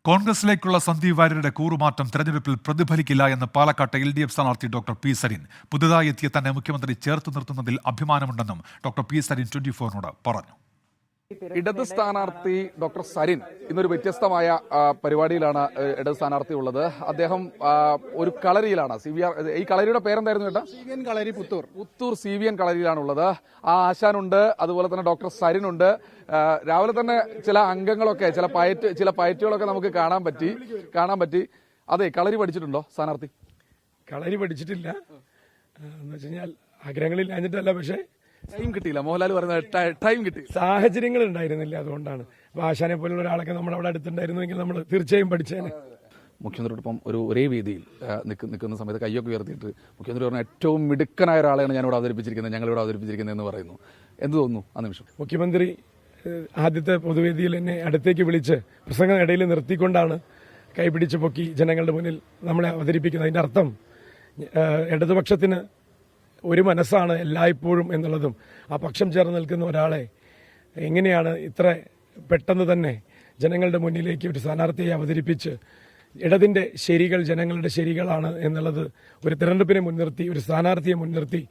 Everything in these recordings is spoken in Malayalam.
കോൺഗ്രസിലേക്കുള്ള സന്ദീപ് വാര്യരുടെ കൂറുമാറ്റം തെരഞ്ഞെടുപ്പിൽ പ്രതിഫലിക്കില്ല എന്ന് പാലക്കാട്ടെ LDF സ്ഥാനാർത്ഥി ഡോക്ടർ പി സരിൻ. പുതുതായി എത്തിയ തന്നെ മുഖ്യമന്ത്രി ചേർത്ത് നിർത്തുന്നതിൽ അഭിമാനമുണ്ടെന്നും ഡോക്ടർ പി സരിൻ 24നോട് പറഞ്ഞു. ഇടത് സ്ഥാനാർത്ഥി ഡോക്ടർ സരിൻ ഇന്നൊരു വ്യത്യസ്തമായ പരിപാടിയിലാണ് ഇടത് സ്ഥാനാർത്ഥി ഉള്ളത്. അദ്ദേഹം ഒരു കളരിയിലാണ്. ഈ കളരിയുടെ പേരെന്തായിരുന്നു ചേട്ടാ? CVN കളരി പുത്തൂർ CVN കളരിയിലാണുള്ളത്. ആ ആശാനുണ്ട്, അതുപോലെ തന്നെ ഡോക്ടർ സരിനുണ്ട്. രാവിലെ തന്നെ ചില അംഗങ്ങളൊക്കെ ചില പയറ്റുകളൊക്കെ നമുക്ക് കാണാൻ പറ്റി. അതെ, കളരി പഠിച്ചിട്ടുണ്ടോ സ്ഥാനാർത്ഥി? കളരി പഠിച്ചിട്ടില്ല എന്ന് വെച്ച് കഴിഞ്ഞാൽ ആഗ്രഹങ്ങളിൽ അഞ്ഞിട്ടല്ല, പക്ഷേ ടൈം കിട്ടിയില്ല. മോഹൻലാൽ പറയുന്നത് ടൈം കിട്ടി, സാഹചര്യങ്ങൾ ഉണ്ടായിരുന്നില്ല. അതുകൊണ്ടാണ്. അപ്പൊ ആശാനെ പോലുള്ള ഒരാളൊക്കെ നമ്മുടെ അവിടെ അടുത്തുണ്ടായിരുന്നെങ്കിൽ നമ്മൾ തീർച്ചയായും പഠിച്ചേനെ. മുഖ്യമന്ത്രിയോടൊപ്പം ഒരേ വേദിയിൽ നിൽക്കുന്ന സമയത്ത് കയ്യൊക്കെ ഉയർത്തിയിട്ട് മുഖ്യമന്ത്രി പറഞ്ഞ ഏറ്റവും മിടുക്കനായ ഒരാളെയാണ് ഞങ്ങളിവിടെ അവതരിപ്പിച്ചിരിക്കുന്നത് എന്ന് പറയുന്നു. എന്ത് തോന്നുന്നു ആ നിമിഷം? മുഖ്യമന്ത്രി ആദ്യത്തെ പൊതുവേദിയിൽ എന്നെ അടുത്തേക്ക് വിളിച്ച് പ്രസംഗം ഇടയിൽ നിർത്തിക്കൊണ്ടാണ് കൈപിടിച്ച് പൊക്കി ജനങ്ങളുടെ മുന്നിൽ നമ്മളെ അവതരിപ്പിക്കുന്നത്. അതിന്റെ അർത്ഥം ഇടതുപക്ഷത്തിന് ഒരു മനസ്സാണ് എല്ലായ്പ്പോഴും എന്നുള്ളതും, ആ പക്ഷം ചേർന്ന് നിൽക്കുന്ന ഒരാളെ എങ്ങനെയാണ് ഇത്ര പെട്ടെന്ന് തന്നെ ജനങ്ങളുടെ മുന്നിലേക്ക് ഒരു സ്ഥാനാർത്ഥിയെ അവതരിപ്പിച്ച് ഇടതിന്റെ ശരികൾ ജനങ്ങളുടെ ശരികളാണ് എന്നുള്ളത് ഒരു തെരഞ്ഞെടുപ്പിനെ മുൻനിർത്തി, ഒരു സ്ഥാനാർത്ഥിയെ മുൻനിർത്തി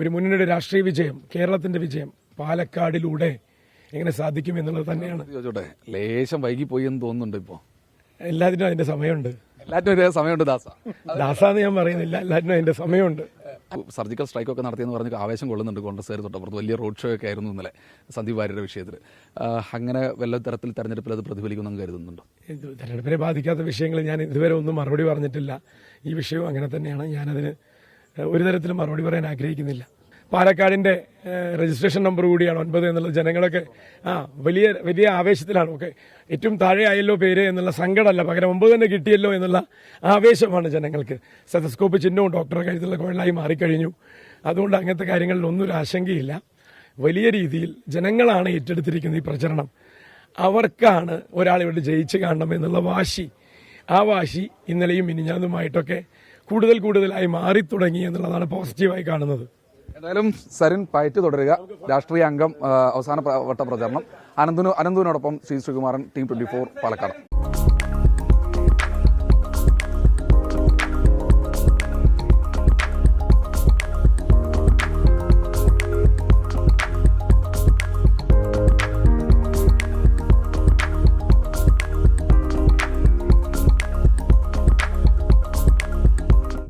ഒരു മുന്നണിയുടെ രാഷ്ട്രീയ വിജയം, കേരളത്തിന്റെ വിജയം പാലക്കാടിലൂടെ എങ്ങനെ സാധിക്കും എന്നുള്ളത് തന്നെയാണ്. ലേശം വൈകി പോയി എന്ന് തോന്നുന്നുണ്ട്. ഇപ്പോൾ എല്ലാത്തിനും അതിന്റെ സമയമുണ്ട്. ദാസാന്ന് ഞാൻ പറയുന്നില്ല, എല്ലാത്തിനും അതിന്റെ സമയമുണ്ട്. സർജിക്കൽ സ്ട്രൈക്കൊക്കെ നടത്തിയെന്ന് പറഞ്ഞ് ആവേശം കൊള്ളുന്നുണ്ട് കോൺഗ്രസ്സുകാർ. തൊട്ടപ്പുറത്ത് വലിയ റോഡ് ഷോ ഒക്കെ ആയിരുന്നു ഇന്നലെ സന്ദീപ് വാര്യരുടെ വിഷയത്തിൽ. അങ്ങനെ വല്ല തരത്തിൽ തെരഞ്ഞെടുപ്പിൽ അത് പ്രതിഫലിക്കുമെന്ന് കരുതുന്നുണ്ടോ? തെരഞ്ഞെടുപ്പിനെ ബാധിക്കാത്ത വിഷയങ്ങൾ ഞാൻ ഇതുവരെ ഒന്നും മറുപടി പറഞ്ഞിട്ടില്ല. ഈ വിഷയവും അങ്ങനെ തന്നെയാണ്. ഞാനതിന് ഒരു തരത്തിലും മറുപടി പറയാൻ ആഗ്രഹിക്കുന്നില്ല. പാലക്കാടിന്റെ രജിസ്ട്രേഷൻ നമ്പർ കൂടിയാണ് 9 എന്നുള്ളത്. ജനങ്ങളൊക്കെ വലിയ വലിയ ആവേശത്തിലാണ്. ഒക്കെ ഏറ്റവും താഴെ ആയല്ലോ പേര് എന്നുള്ള സങ്കടമല്ല, പകരം 9 തന്നെ കിട്ടിയല്ലോ എന്നുള്ള ആവേശമാണ് ജനങ്ങൾക്ക്. സ്റ്റെതസ്കോപ്പ് ചിഹ്നവും ഡോക്ടറുടെ കഴുത്തുള്ള കുഴലായി മാറിക്കഴിഞ്ഞു. അതുകൊണ്ട് അങ്ങനത്തെ കാര്യങ്ങളിൽ ഒന്നും ഒരു ആശങ്കയില്ല. വലിയ രീതിയിൽ ജനങ്ങളാണ് ഏറ്റെടുത്തിരിക്കുന്ന ഈ പ്രചരണം. അവർക്കാണ് ഒരാളിവിടെ ജയിച്ച് കാണണം എന്നുള്ള വാശി. ആ വാശി ഇന്നലെയും മിനിഞ്ഞാന്നുമായിട്ടൊക്കെ കൂടുതലായി മാറി തുടങ്ങി എന്നുള്ളതാണ് പോസിറ്റീവായി കാണുന്നത്. എന്തായാലും സരിൻ പയറ്റ് തുടരുക. രാഷ്ട്രീയ അംഗം അവസാന വട്ട പ്രചരണം. അനന്തുവിനോടൊപ്പം ശ്രീകുമാരൻ, ടീം 24 പാലക്കാട്.